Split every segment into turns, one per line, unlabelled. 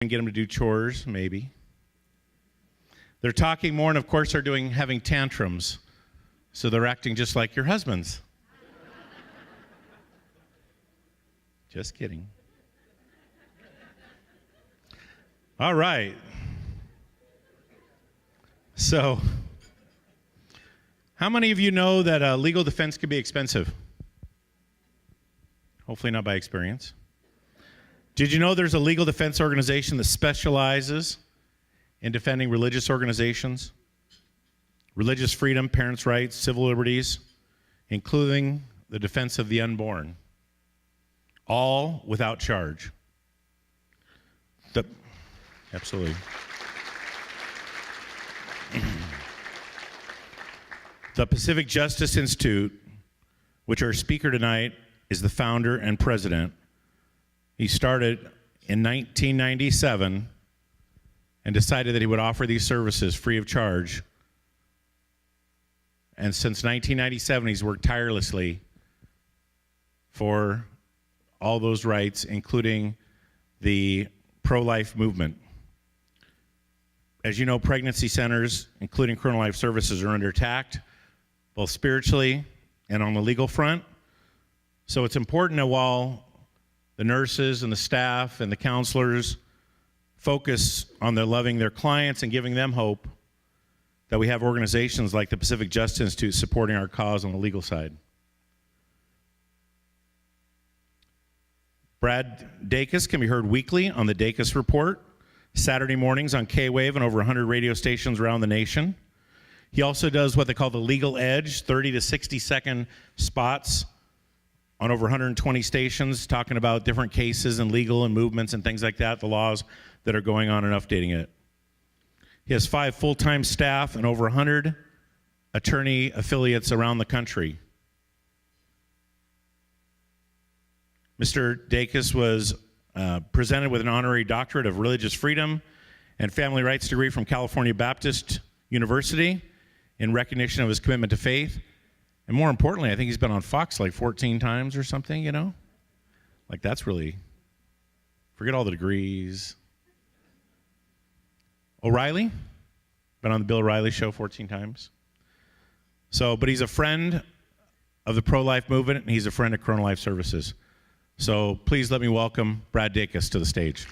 get them to do chores, maybe. They're talking more, and of course they're having tantrums. So they're acting just like your husbands. Just kidding. All right. So, how many of you know that legal defense can be expensive? Hopefully not by experience. Did you know there's a legal defense organization that specializes in defending religious organizations, religious freedom, parents' rights, civil liberties, including the defense of the unborn, all without charge? Absolutely. The Pacific Justice Institute, which our speaker tonight is the founder and president. He started in 1997 and decided that he would offer these services free of charge. And since 1997, he's worked tirelessly for all those rights, including the pro-life movement. As you know, pregnancy centers, including Colonel Life Services, are under attack, both spiritually and on the legal front. So it's important that while the nurses and the staff and the counselors focus on loving their clients and giving them hope, that we have organizations like the Pacific Justice Institute supporting our cause on the legal side. Brad Dacus can be heard weekly on the Dacus Report, Saturday mornings on K-Wave and over 100 radio stations around the nation. He also does what they call the Legal Edge, 30 to 60-second spots on over 120 stations talking about different cases and legal and movements and things like that, the laws that are going on and updating it. He has 5 full-time staff and over 100 attorney affiliates around the country. Mr. Dacus was presented with an honorary doctorate of religious freedom and family rights degree from California Baptist University in recognition of his commitment to faith. And more importantly, I think he's been on Fox like 14 times or something, you know? Like, that's really, forget all the degrees. O'Reilly, been on the Bill O'Reilly show 14 times. So, but he's a friend of the pro-life movement, and he's a friend of Colonel Life Services. So please let me welcome Brad Dacus to the stage.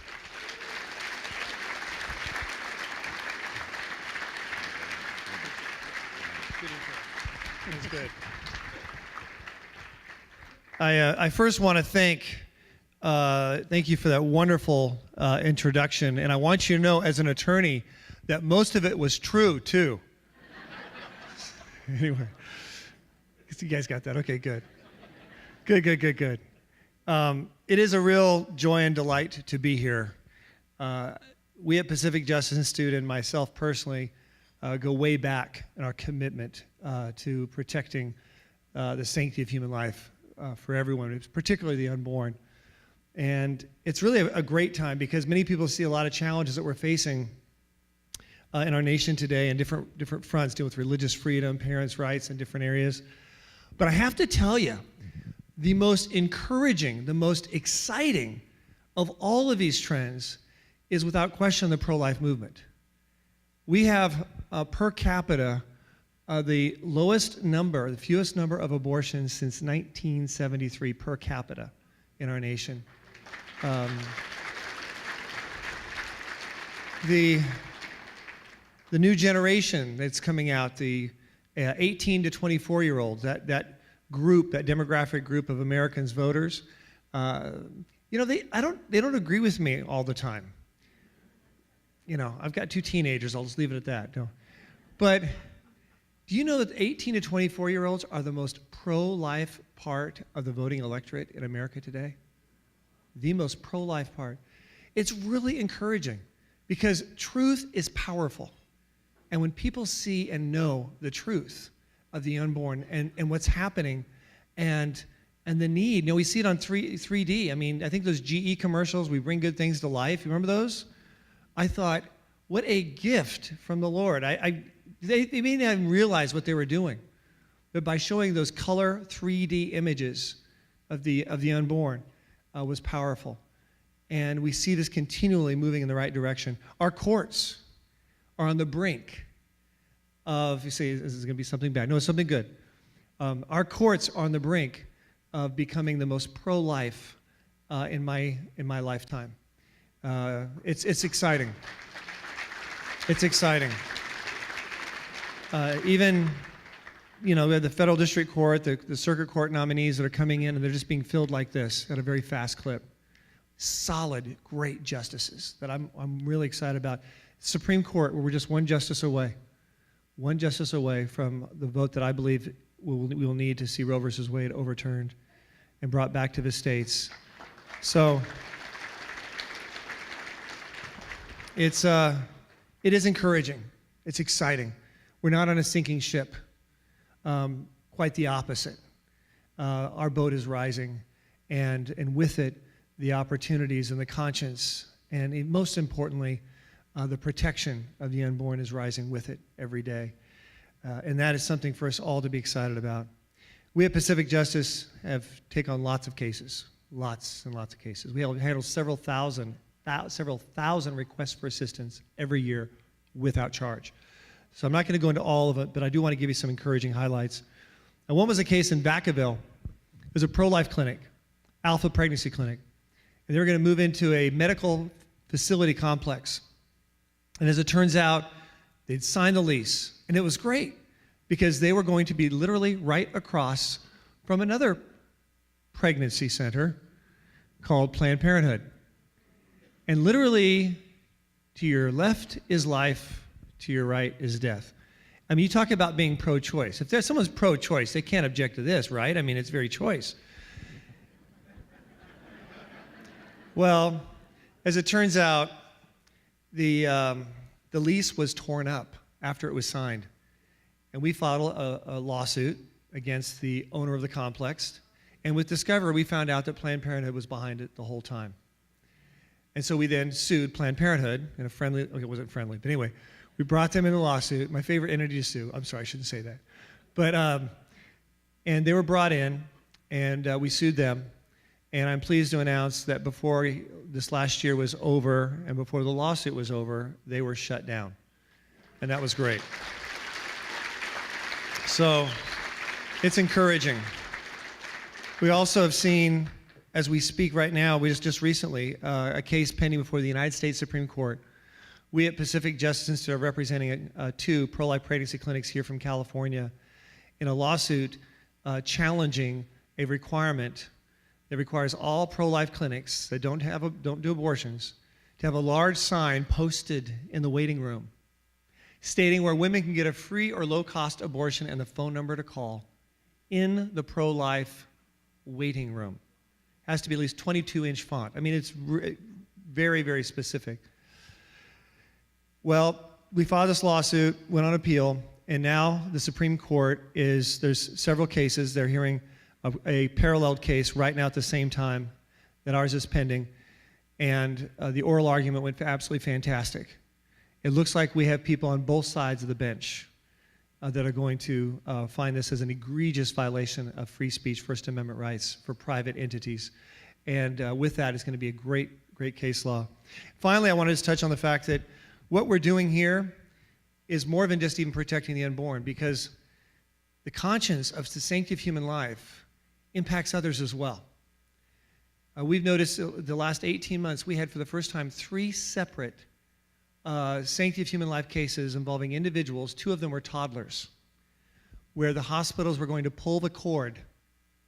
That's good. I first want to thank you for that wonderful introduction, and I want you to know, as an attorney, that most of it was true too. Anyway, you guys got that? Okay, good. Good. It is a real joy and delight to be here. We at Pacific Justice Institute and myself personally go way back in our commitment to protecting the sanctity of human life for everyone, particularly the unborn. And it's really a great time because many people see a lot of challenges that we're facing in our nation today in different fronts, dealing with religious freedom, parents' rights in different areas. But I have to tell you, the most encouraging, the most exciting of all of these trends is without question the pro-life movement. We have per capita the lowest number, the fewest number of abortions since 1973 per capita in our nation. The new generation that's coming out, the 18 to 24-year-olds, that group, that demographic group of Americans voters, they don't agree with me all the time. You know, I've got 2 teenagers, I'll just leave it at that. No. But do you know that 18 to 24-year-olds are the most pro-life part of the voting electorate in America today? The most pro-life part. It's really encouraging because truth is powerful. And when people see and know the truth of the unborn and what's happening and the need, we see it on 3D. I mean, I think those GE commercials, we bring good things to life. You remember those? I thought, what a gift from the Lord. They may not even realize what they were doing, but by showing those color 3D images of the unborn was powerful. And we see this continually moving in the right direction. Our courts are on the brink of, you say, this is going to be something bad. No, it's something good. Our courts are on the brink of becoming the most pro-life in my lifetime. It's exciting. It's exciting. Even, we have the federal district court, the circuit court nominees that are coming in, and they're just being filled like this at a very fast clip. Solid, great justices that I'm really excited about. Supreme Court, where we're just one justice away from the vote that I believe we will need to see Roe versus Wade overturned and brought back to the states. So it is encouraging. It's exciting. We're not on a sinking ship. Quite the opposite. Our boat is rising, and with it, the opportunities and the conscience, and most importantly, the protection of the unborn is rising with it every day. And that is something for us all to be excited about. We at Pacific Justice have taken on lots of cases, lots and lots of cases. We handle several thousand requests for assistance every year without charge. So I'm not going to go into all of it, but I do want to give you some encouraging highlights. And one was a case in Vacaville. It was a pro-life clinic, Alpha Pregnancy Clinic. And they were going to move into a medical facility complex. And as it turns out, they'd signed the lease. And it was great because they were going to be literally right across from another pregnancy center called Planned Parenthood. And literally, to your left is life, to your right is death. I mean, you talk about being pro-choice. If there's someone's pro-choice, they can't object to this, right? I mean, it's very choice. Well, as it turns out, the lease was torn up after it was signed. And we filed a lawsuit against the owner of the complex. And with Discover, we found out that Planned Parenthood was behind it the whole time. And so we then sued Planned Parenthood in a friendly, okay, it wasn't friendly, but anyway, we brought them in a lawsuit, my favorite entity to sue. I'm sorry, I shouldn't say that. But, and they were brought in, and we sued them. And I'm pleased to announce that before this last year was over and before the lawsuit was over, they were shut down. And that was great. So it's encouraging. We also have seen, as we speak right now, we just recently, a case pending before the United States Supreme Court. We at Pacific Justice Institute are representing 2 pro-life pregnancy clinics here from California in a lawsuit challenging a requirement that requires all pro-life clinics that don't do abortions to have a large sign posted in the waiting room stating where women can get a free or low-cost abortion and the phone number to call in the pro-life waiting room. It has to be at least 22-inch font. I mean, it's very, very specific. Well, we filed this lawsuit, went on appeal, and now the Supreme Court there's several cases. They're hearing a parallel case right now at the same time that ours is pending. And the oral argument went absolutely fantastic. It looks like we have people on both sides of the bench that are going to find this as an egregious violation of free speech, First Amendment rights for private entities. And with that, it's going to be a great, great case law. Finally, I wanted to touch on the fact that what we're doing here is more than just even protecting the unborn, because the conscience of the sanctity of human life impacts others as well. We've noticed the last 18 months, we had for the first time 3 separate sanctity of human life cases involving individuals. 2 of them were toddlers, where the hospitals were going to pull the cord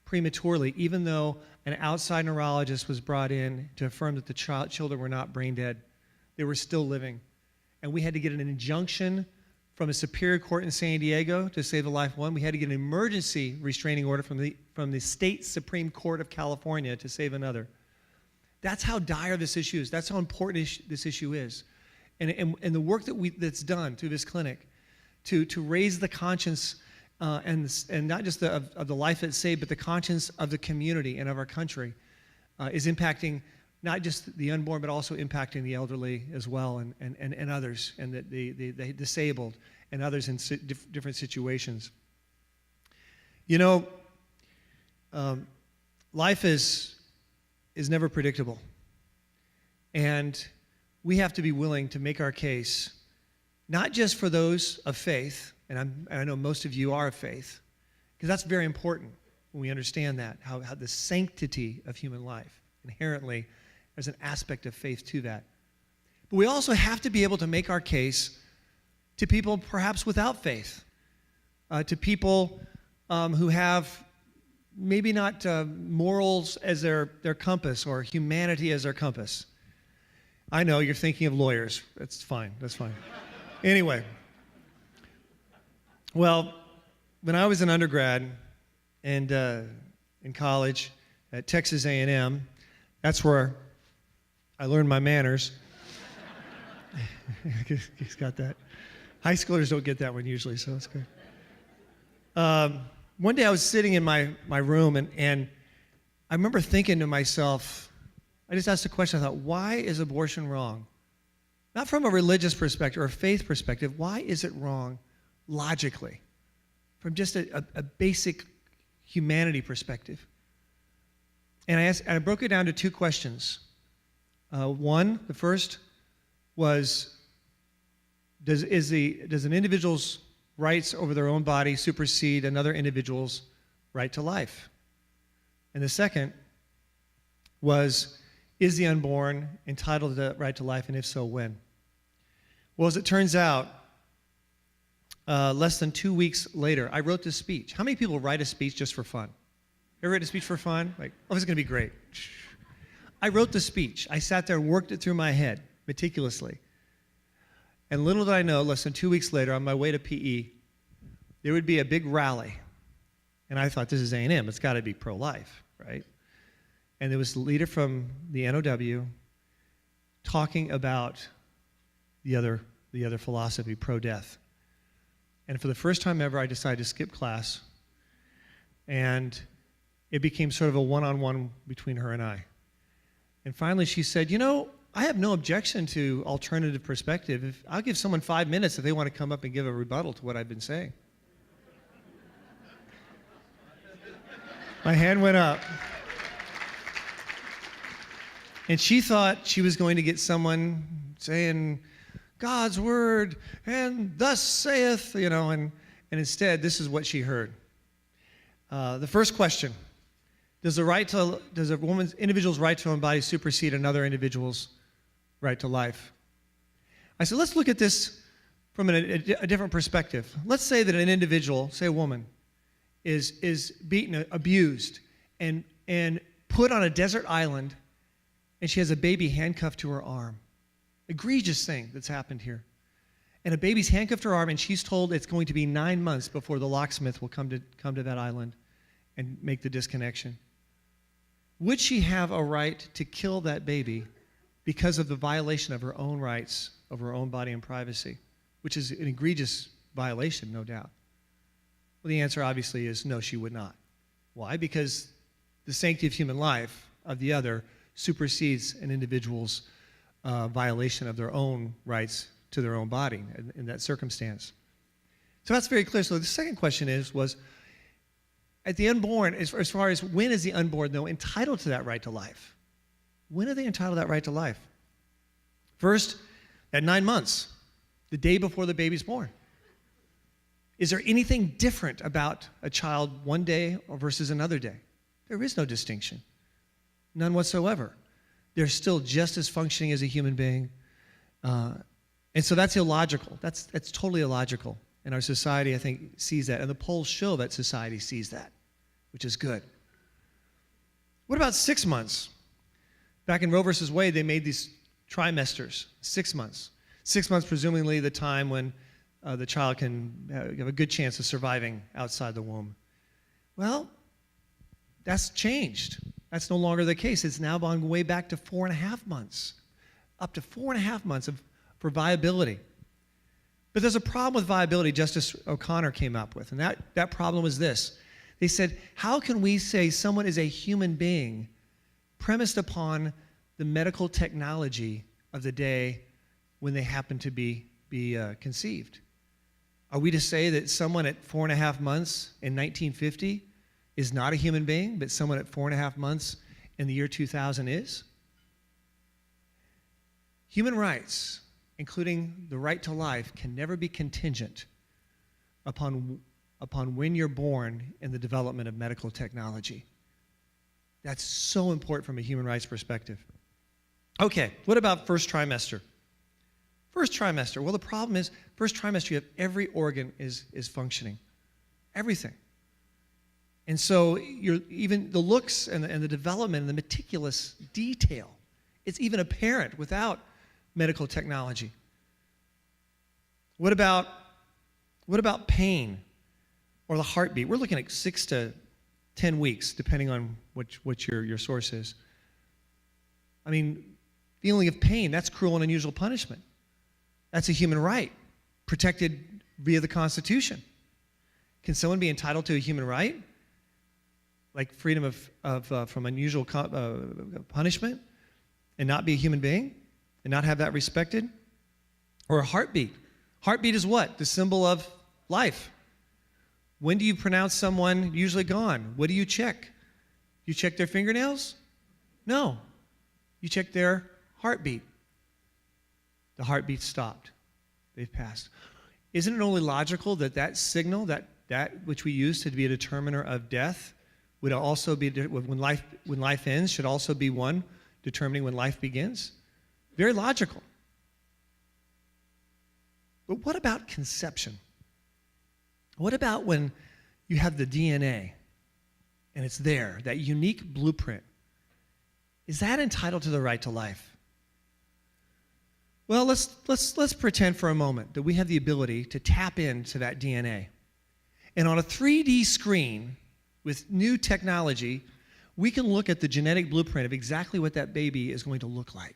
prematurely, even though an outside neurologist was brought in to affirm that the children were not brain dead. They were still living. And we had to get an injunction from a superior court in San Diego to save the life of one. We had to get an emergency restraining order from the state Supreme Court of California to save another. That's how dire this issue is. That's how important this issue is. And the work that's done through this clinic to raise the conscience and not just of the life that's saved, but the conscience of the community and of our country is impacting not just the unborn, but also impacting the elderly as well, and others, and the disabled, and others in different situations. You know, life is never predictable. And we have to be willing to make our case, not just for those of faith, and I know most of you are of faith, because that's very important when we understand that, how the sanctity of human life, inherently, there's an aspect of faith to that. But we also have to be able to make our case to people perhaps without faith, to people who have maybe not morals as their compass or humanity as their compass. I know you're thinking of lawyers. That's fine. That's fine. Anyway, well, when I was an undergrad and in college at Texas A&M, that's where I learned my manners. He's got that. High schoolers don't get that one usually, so that's good. One day I was sitting in my room, and I remember thinking to myself, I just asked a question. I thought, why is abortion wrong? Not from a religious perspective or a faith perspective. Why is it wrong logically? From just a basic humanity perspective. And I broke it down to two questions. One, the first was, does an individual's rights over their own body supersede another individual's right to life? And the second was, is the unborn entitled to the right to life, and if so, when? Well, as it turns out, less than 2 weeks later, I wrote this speech. How many people write a speech just for fun? Ever write a speech for fun? Like, oh, this is going to be great. I wrote the speech. I sat there and worked it through my head meticulously. And little did I know, less than 2 weeks later, on my way to PE, there would be a big rally. And I thought, this is A&M. It's got to be pro-life, right? And there was the leader from the NOW talking about the other philosophy, pro-death. And for the first time ever, I decided to skip class. And it became sort of a one-on-one between her and I. And finally she said, you know, I have no objection to alternative perspective. I'll give someone 5 minutes if they want to come up and give a rebuttal to what I've been saying. My hand went up. And she thought she was going to get someone saying God's word and thus saith, you know, and instead this is what she heard. The first question, does a woman's individual's right to her own body supersede another individual's right to life? I said, let's look at this from a different perspective. Let's say that an individual, say a woman, is beaten, abused, and put on a desert island, and she has a baby handcuffed to her arm. Egregious thing that's happened here. And a baby's handcuffed to her arm, and she's told it's going to be 9 months before the locksmith will come to that island and make the disconnection. Would she have a right to kill that baby because of the violation of her own rights of her own body and privacy, which is an egregious violation, no doubt? Well, the answer obviously is no, she would not. Why? Because the sanctity of human life of the other supersedes an individual's violation of their own rights to their own body in that circumstance. So that's very clear. So the second question was at the unborn, as far as when is the unborn, though, entitled to that right to life? When are they entitled to that right to life? First, at 9 months, the day before the baby's born. Is there anything different about a child one day versus another day? There is no distinction. None whatsoever. They're still just as functioning as a human being. And so that's illogical. That's totally illogical. And our society, I think, sees that. And the polls show that society sees that, which is good. What about 6 months? Back in Roe versus Wade, they made these trimesters, 6 months. 6 months, presumably the time when the child can have a good chance of surviving outside the womb. Well, that's changed. That's no longer the case. It's now gone way back to 4.5 months, up to 4.5 months for viability. But there's a problem with viability Justice O'Connor came up with, and that problem was this. They said, how can we say someone is a human being premised upon the medical technology of the day when they happen to be conceived? Are we to say that someone at 4.5 months in 1950 is not a human being, but someone at 4.5 months in the year 2000 is? Human rights, including the right to life, can never be contingent upon when you're born in the development of medical technology. That's so important from a human rights perspective. Okay, what about first trimester? First trimester, well, the problem is, first trimester, you have every organ is functioning. Everything. And so even the looks and the development and the meticulous detail, it's even apparent without medical technology. What about pain or the heartbeat? We're looking at 6 to 10 weeks, depending on what your source is. I mean, feeling of pain, that's cruel and unusual punishment. That's a human right, protected via the Constitution. Can someone be entitled to a human right, like freedom from unusual punishment, and not be a human being, and not have that respected? Or a heartbeat. Heartbeat is what? The symbol of life. When do you pronounce someone usually gone? What do you check? You check their fingernails? No. You check their heartbeat. The heartbeat stopped. They've passed. Isn't it only logical that that signal, that which we use to be a determiner of death, would also be, when life ends, should also be one determining when life begins? Very logical. But what about conception? What about when you have the DNA and it's there, that unique blueprint? Is that entitled to the right to life? Well, let's pretend for a moment that we have the ability to tap into that DNA. And on a 3D screen with new technology, we can look at the genetic blueprint of exactly what that baby is going to look like.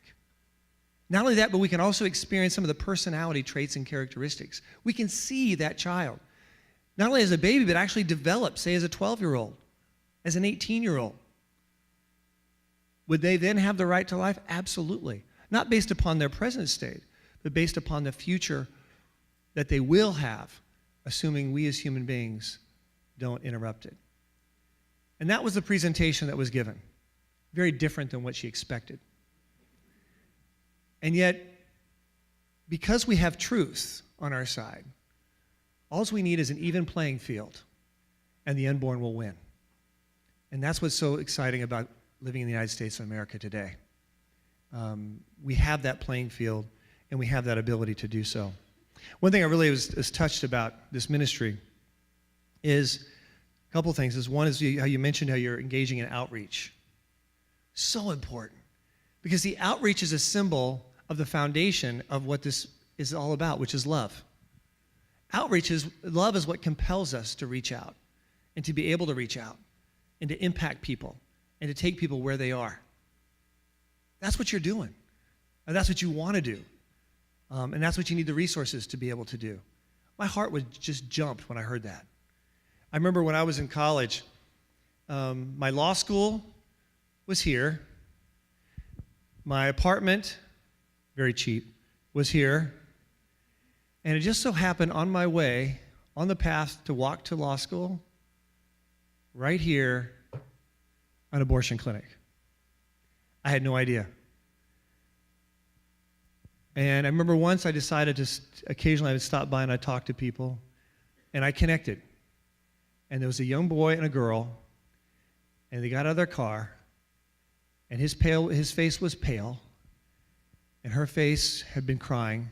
Not only that, but we can also experience some of the personality traits and characteristics. We can see that child, not only as a baby, but actually develop, say, as a 12-year-old, as an 18-year-old. Would they then have the right to life? Absolutely. Not based upon their present state, but based upon the future that they will have, assuming we as human beings don't interrupt it. And that was the presentation that was given. Very different than what she expected. And yet, because we have truth on our side, all we need is an even playing field, and the unborn will win. And that's what's so exciting about living in the United States of America today. We have that playing field, and we have that ability to do so. One thing I really was touched about this ministry is a couple things. One is how you mentioned how you're engaging in outreach. So important. Because the outreach is a symbol of the foundation of what this is all about, which is love. Love is what compels us to reach out and to be able to reach out and to impact people and to take people where they are. That's what you're doing. And that's what you want to do. And that's what you need the resources to be able to do. My heart was just jumped when I heard that. I remember when I was in college, my law school was here. My apartment, very cheap, was here. And it just so happened on my way, on the path to walk to law school, right here, an abortion clinic. I had no idea. And I remember once I decided to, occasionally I would stop by and I'd talk to people, and I connected. And there was a young boy and a girl, and they got out of their car, and his face was pale, and her face had been crying.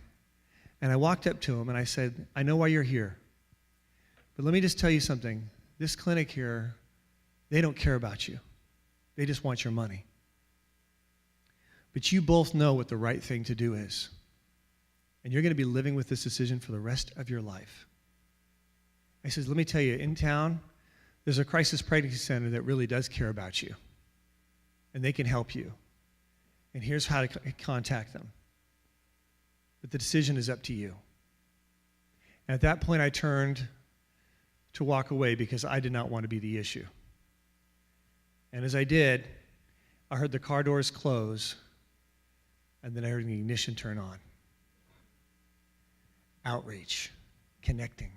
And I walked up to him and I said, I know why you're here, but let me just tell you something. This clinic here, they don't care about you. They just want your money. But you both know what the right thing to do is. And you're going to be living with this decision for the rest of your life. I said, let me tell you, in town, there's a crisis pregnancy center that really does care about you. And they can help you. And here's how to contact them. But the decision is up to you. And at that point, I turned to walk away because I did not want to be the issue. And as I did, I heard the car doors close, and then I heard the ignition turn on. Outreach, connecting.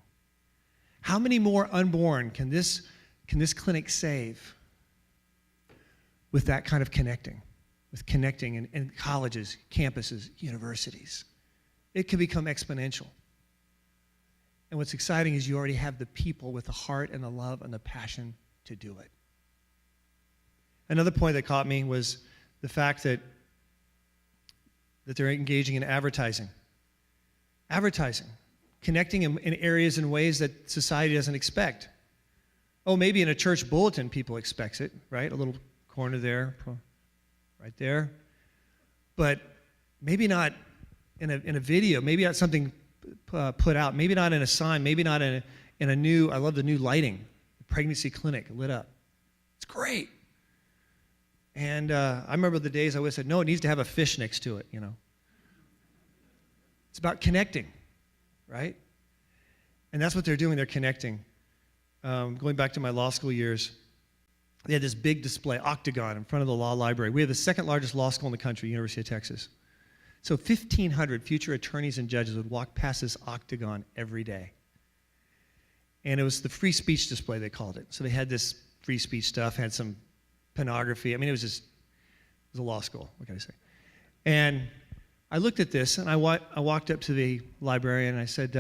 How many more unborn can this clinic save with that kind of connecting? with connecting in colleges, campuses, universities. It can become exponential. And what's exciting is you already have the people with the heart and the love and the passion to do it. Another point that caught me was the fact that they're engaging in advertising. Advertising. Connecting in areas and ways that society doesn't expect. Oh, maybe in a church bulletin people expect it, right? A little corner there, right there. But maybe not in a video, maybe not something put out, maybe not in a sign, maybe not in a new, I love the new lighting, the pregnancy clinic lit up. It's great. And I remember the days I would have said, no, it needs to have a fish next to it, you know. It's about connecting, right? And that's what they're doing, they're connecting. Going back to my law school years, they had this big display, octagon, in front of the law library. We have the second largest law school in the country, University of Texas. So 1,500 future attorneys and judges would walk past this octagon every day. And it was the free speech display, they called it. So they had this free speech stuff, had some pornography. I mean, it was a law school, what can I say? And I looked at this, and I walked up to the librarian, and I said,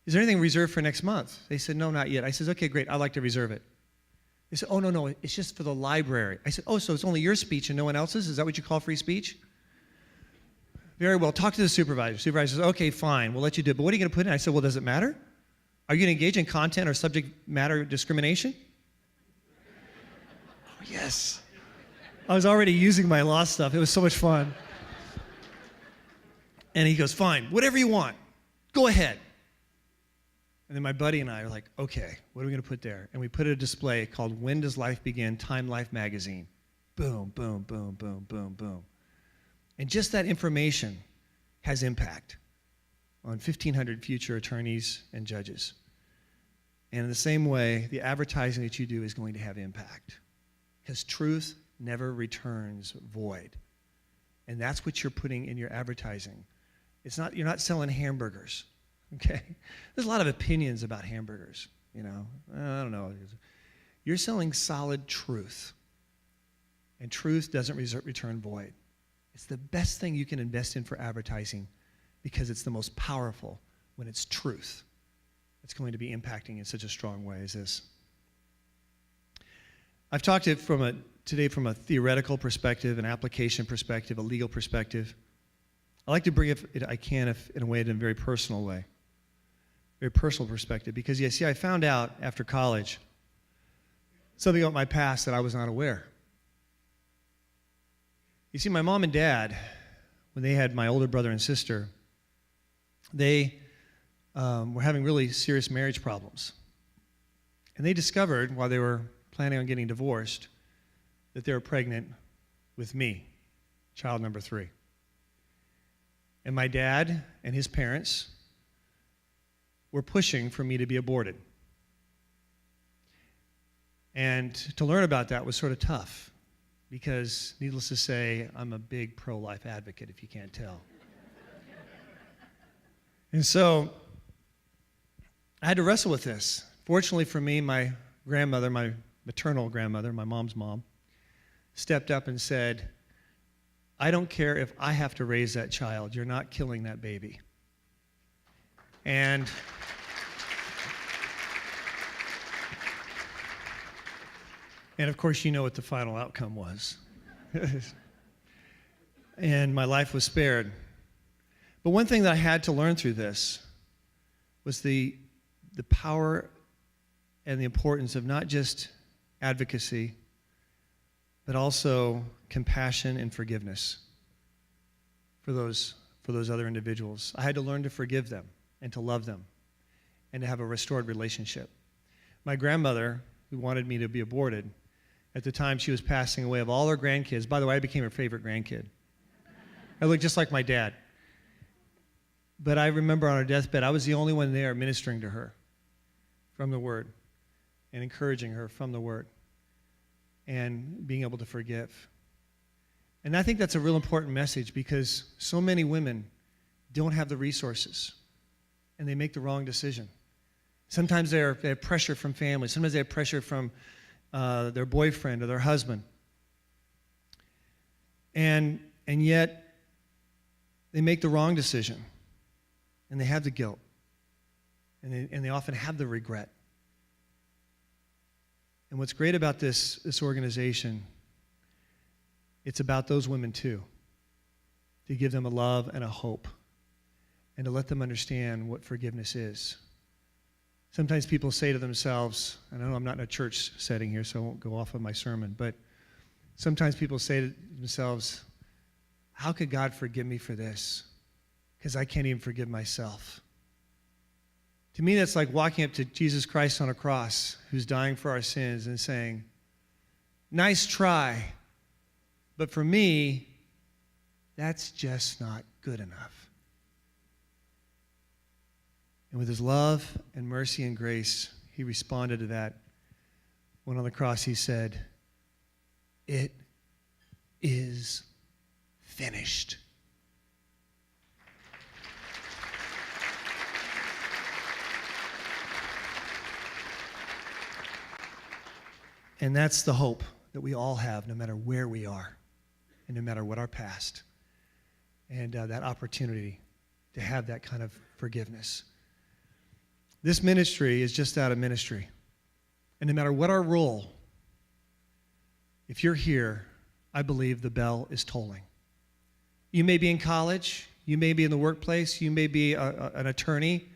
is there anything reserved for next month? They said, no, not yet. I said, okay, great, I'd like to reserve it. They said, oh, no, it's just for the library. I said, oh, so it's only your speech and no one else's? Is that what you call free speech? Very well, talk to the supervisor. Supervisor says, okay, fine, we'll let you do it. But what are you going to put in? I said, well, does it matter? Are you going to engage in content or subject matter discrimination? Oh, yes. I was already using my law stuff. It was so much fun. And he goes, fine, whatever you want. Go ahead. And then my buddy and I are like, okay, what are we going to put there? And we put a display called When Does Life Begin? Time Life Magazine. Boom, boom, boom, boom, boom, boom. And just that information has impact on 1,500 future attorneys and judges. And in the same way, the advertising that you do is going to have impact. Because truth never returns void. And that's what you're putting in your advertising. You're not selling hamburgers, okay? There's a lot of opinions about hamburgers, you know. I don't know. You're selling solid truth. And truth doesn't return void. It's the best thing you can invest in for advertising because it's the most powerful when it's truth. It's going to be impacting in such a strong way as this. I've talked it today from a theoretical perspective, an application perspective, a legal perspective. I like to bring it, if I can, in a way, in a very personal way, very personal perspective. Because, you see, I found out after college something about my past that I was not aware. You see, my mom and dad, when they had my older brother and sister, they were having really serious marriage problems. And they discovered, while they were planning on getting divorced, that they were pregnant with me, child number 3. And my dad and his parents were pushing for me to be aborted. And to learn about that was sort of tough because, needless to say, I'm a big pro-life advocate, if you can't tell. And so I had to wrestle with this. Fortunately for me, my grandmother, my maternal grandmother, my mom's mom, stepped up and said, I don't care if I have to raise that child. You're not killing that baby. And of course, you know what the final outcome was. And my life was spared. But one thing that I had to learn through this was the power and the importance of not just advocacy, but also compassion and forgiveness for those other individuals. I had to learn to forgive them and to love them and to have a restored relationship. My grandmother, who wanted me to be aborted, at the time she was passing away, of all her grandkids, by the way, I became her favorite grandkid. I looked just like my dad. But I remember on her deathbed, I was the only one there ministering to her from the Word and encouraging her from the Word and being able to forgive. And I think that's a real important message because so many women don't have the resources and they make the wrong decision. Sometimes they have pressure from family. Sometimes they have pressure from their boyfriend or their husband. And yet, they make the wrong decision. And they have the guilt. And they often have the regret. And what's great about this organization, it's about those women too. To give them a love and a hope. And to let them understand what forgiveness is. Sometimes people say to themselves, and I know I'm not in a church setting here, so I won't go off of my sermon, but sometimes people say to themselves, how could God forgive me for this? Because I can't even forgive myself. To me, that's like walking up to Jesus Christ on a cross, who's dying for our sins, and saying, nice try, but for me, that's just not good enough. And with his love and mercy and grace, he responded to that. When on the cross he said, it is finished. And that's the hope that we all have, no matter where we are and no matter what our past. And that opportunity to have that kind of forgiveness. This ministry is just that, a ministry. And no matter what our role, if you're here, I believe the bell is tolling. You may be in college. You may be in the workplace. You may be an attorney.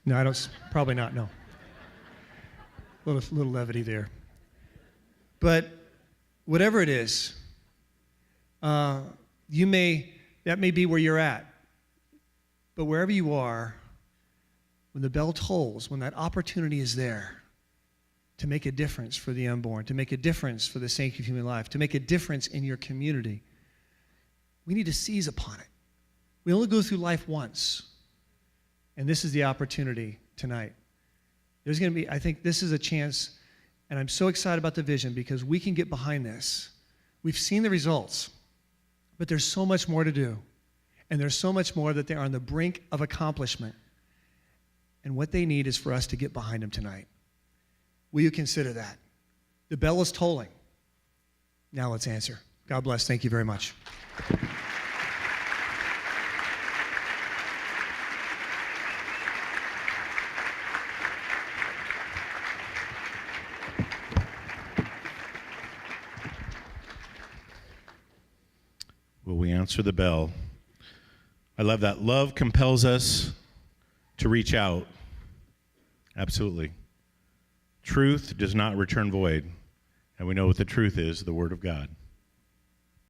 No, I don't. Probably not, no. Little levity there. But whatever it is, that may be where you're at. But wherever you are, when the bell tolls, when that opportunity is there to make a difference for the unborn, to make a difference for the sanctity of human life, to make a difference in your community, we need to seize upon it. We only go through life once. And this is the opportunity tonight. There's going to be, I think this is a chance, and I'm so excited about the vision because we can get behind this. We've seen the results, but there's so much more to do. And there's so much more that they're on the brink of accomplishment. And what they need is for us to get behind them tonight. Will you consider that? The bell is tolling. Now let's answer. God bless. Thank you very much.
Will we answer the bell? I love that. Love compels us to reach out. Absolutely. Truth does not return void. And we know what the truth is, the Word of God.